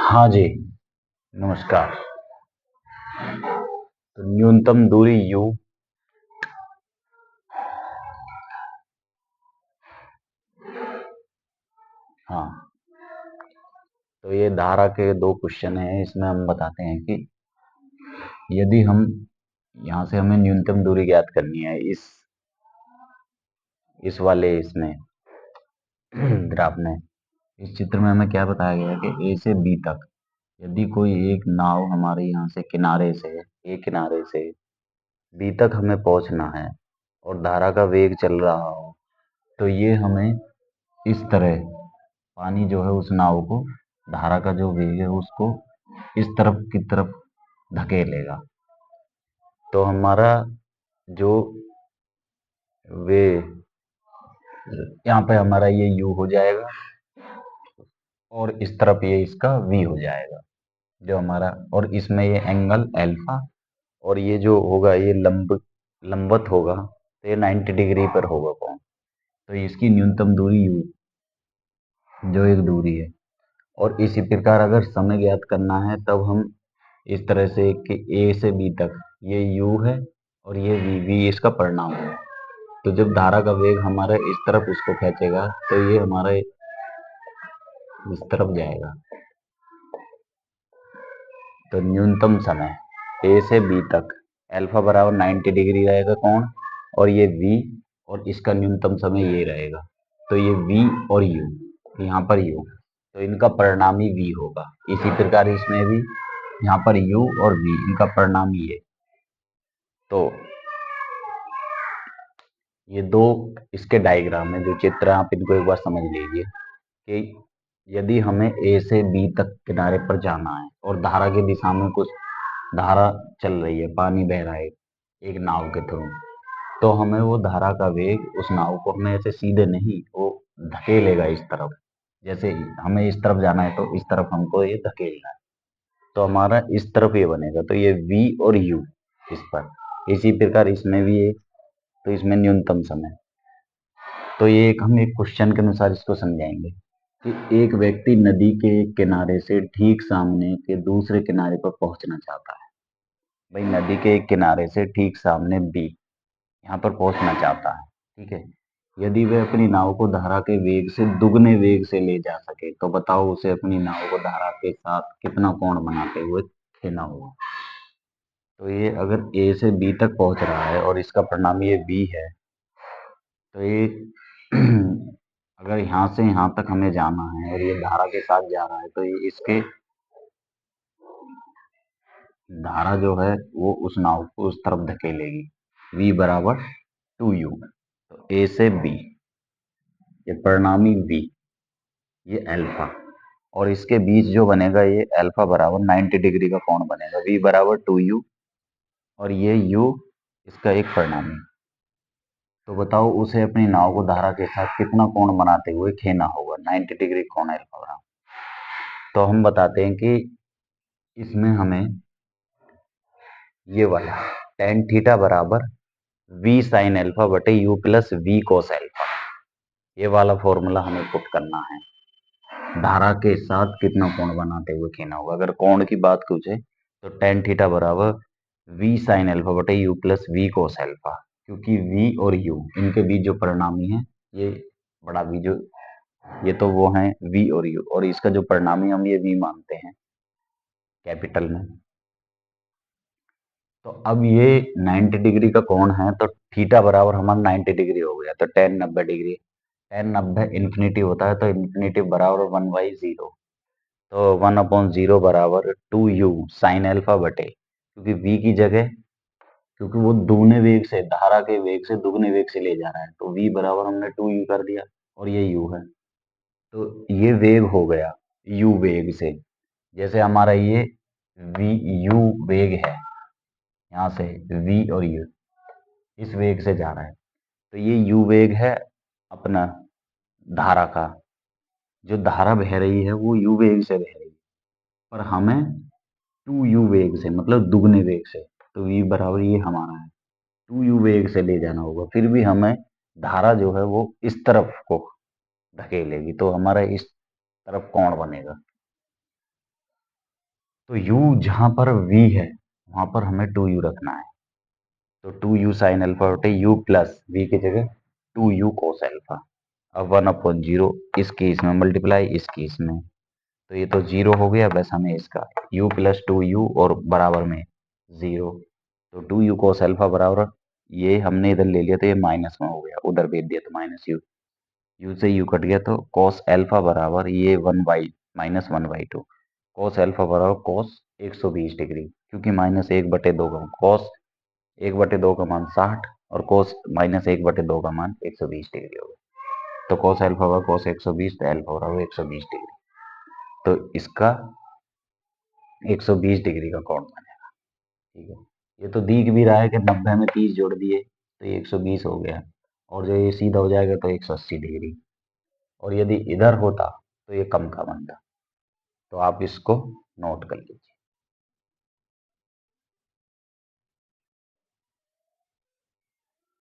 हाँ जी, नमस्कार। तो न्यूनतम दूरी u। हाँ, तो ये धारा के दो क्वेश्चन हैं। इसमें हम बताते हैं कि यदि हम यहाँ से हमें न्यूनतम दूरी ज्ञात करनी है इस वाले इसमें ग्राफ में, इस चित्र में हमें क्या बताया गया है कि ए से बी तक यदि कोई एक नाव हमारे यहाँ से किनारे से बी तक हमें पहुंचना है और धारा का वेग चल रहा हो, तो ये हमें इस तरह पानी जो है उस नाव को, धारा का जो वेग है उसको इस तरफ की तरफ धकेलेगा। तो हमारा जो वे यहाँ पे हमारा ये u हो जाएगा और इस तरफ ये इसका v हो जाएगा जो हमारा, और इसमें ये एंगल अल्फा, और ये जो होगा ये लंबवत होगा, तो ये 90 डिग्री पर होगा कोण। तो इसकी न्यूनतम दूरी u जो एक दूरी है। और इसी प्रकार अगर समय ज्ञात करना है तब हम इस तरह से कि ए से बी तक ये u है और ये v इसका परिणाम है। तो जब धारा का वेग हमारा इस तरफ इसको खींचेगा तो ये हमारा इस तरफ जाएगा। तो न्यूनतम समय ए से बी तक अल्फा बराबर 90 डिग्री रहेगा कोण, और ये v और इसका न्यूनतम समय ये रहेगा। तो ये v और u, यहाँ पर u, तो इनका परिणामी v होगा। इसी प्रकार इसमें भी यहाँ पर u और v इनका परिणामी है। तो ये दो इसके डायग्राम है, जो चित्र आप इनको एक बार समझ लीजिए कि यदि हमें ए से बी तक किनारे पर जाना है और धारा की दिशा में कुछ धारा चल रही है, पानी बह रहा है एक नाव के थ्रू, तो हमें वो धारा का वेग उस नाव को हमें ऐसे सीधे नहीं, वो धकेलेगा इस तरफ। जैसे हमें इस तरफ जाना है तो इस तरफ हमको ये धकेलना है, तो हमारा इस तरफ ये बनेगा। तो ये v और u इस पर, इसी प्रकार इसमें भी ये, तो इसमें न्यूनतम समय। तो ये एक हम एक क्वेश्चन के अनुसार इसको समझाएंगे कि एक व्यक्ति नदी के एक किनारे से ठीक सामने के दूसरे किनारे पर पहुंचना चाहता है। भाई नदी के एक किनारे से ठीक सामने बी यहाँ पर पहुंचना चाहता है, ठीक है। यदि वह अपनी नाव को धारा के वेग से दुगने वेग से ले जा सके तो बताओ उसे अपनी नाव को धारा के साथ कितना कोण बनाते हुए खेना होगा। तो ये अगर ए से बी तक पहुंच रहा है और इसका परिणाम ये बी है, तो ये अगर यहाँ से यहाँ तक हमें जाना है और ये धारा के साथ जा रहा है, तो ये इसके धारा जो है वो उस नाव को उस तरफ धकेलेगी। v बराबर 2u। तो ए से बी ये परिणामी v, ये अल्फा, और इसके बीच जो बनेगा ये अल्फा बराबर 90 डिग्री का कोण बनेगा। v बराबर 2u और ये u इसका एक परिणामी। तो बताओ उसे अपनी नाव को धारा के साथ कितना कोण बनाते हुए खेना होगा। 90 डिग्री कोण अल्फा बराबर। तो हम बताते हैं कि इसमें हमें ये वाला tan थीटा बराबर v साइन अल्फा बटे u plus v cos alpha, ये वाला फॉर्मूला हमें पुट करना है। धारा के साथ कितना कोण बनाते हुए खेना होगा। अगर कोण की बात पूछे तो tan थीटा बराबर v साइन अल्फा बटे u plus v cos alpha, क्योंकि v और u इनके बीच जो परिणामी है ये बड़ा v, जो ये तो वो है v और u, और इसका जो परिणामी हम ये v मानते हैं कैपिटल में। तो अब ये 90 डिग्री का कोण है, तो थीटा बराबर हमारा 90 डिग्री हो गया। तो tan 90 डिग्री, tan 90 इन्फिनिटी होता है, तो इन्फिनिटी बराबर 1/0। तो 1/0 बराबर 2u साइन अल्फा बटे, क्योंकि v की जगह, क्योंकि वो दुगने वेग से, धारा के वेग से दुगने वेग से ले जा रहा है, तो v बराबर हमने 2u कर दिया और ये u है। तो ये वेग हो गया u वेग से, जैसे हमारा ये v u वेग है, यहाँ से v और u इस वेग से जा रहा है, तो ये u वेग है अपना धारा का। जो धारा बह रही है वो u वेग से बह रही है, पर हमें 2u वेग से, मतलब दुगने वेग से, तो v बराबर ये हमारा है 2u वेग से ले जाना होगा। फिर भी हमें धारा जो है वो इस तरफ को धकेलेगी, तो हमारा इस तरफ कोण बनेगा। तो u जहां पर v है वहां पर हमें 2u रखना है, तो 2u साइन अल्फा बटे u प्लस v की जगह 2u कोस अल्फा। अब 1/0 इस केस में मल्टीप्लाई इस केस में, तो ये तो 0 हो गया, बस हमें इसका u प्लस 2u और बराबर में 0, तो 2u कोस अल्फा बराबर, ये हमने इधर ले लिया तो ये माइनस में हो गया, उधर भेज दिया तो माइनस u, u से u कट गया, तो कोस अल्फा बराबर ये 1/-1/2, कोस अल्फा बराबर कोस 120 डिग्री, क्योंकि -1/2 का कोस 1/2 का मान 60 और कोस -1/2 का मान 120 डिग्री होगा, तो कोस अल्फा बराबर कोस 120, तो अल्फा बराबर 120 डिग्री, तो इसका 120 डिग्री का कोण बनेगा। ठीक है, ये तो दिख भी रहा है कि 90 में 30 जोड़ दिए तो ये 120 हो गया, और जो ये सीधा हो जाएगा तो 180 डिग्री, और यदि इधर होता तो ये कम का बनता, तो आप इसको नोट कर लीजिए।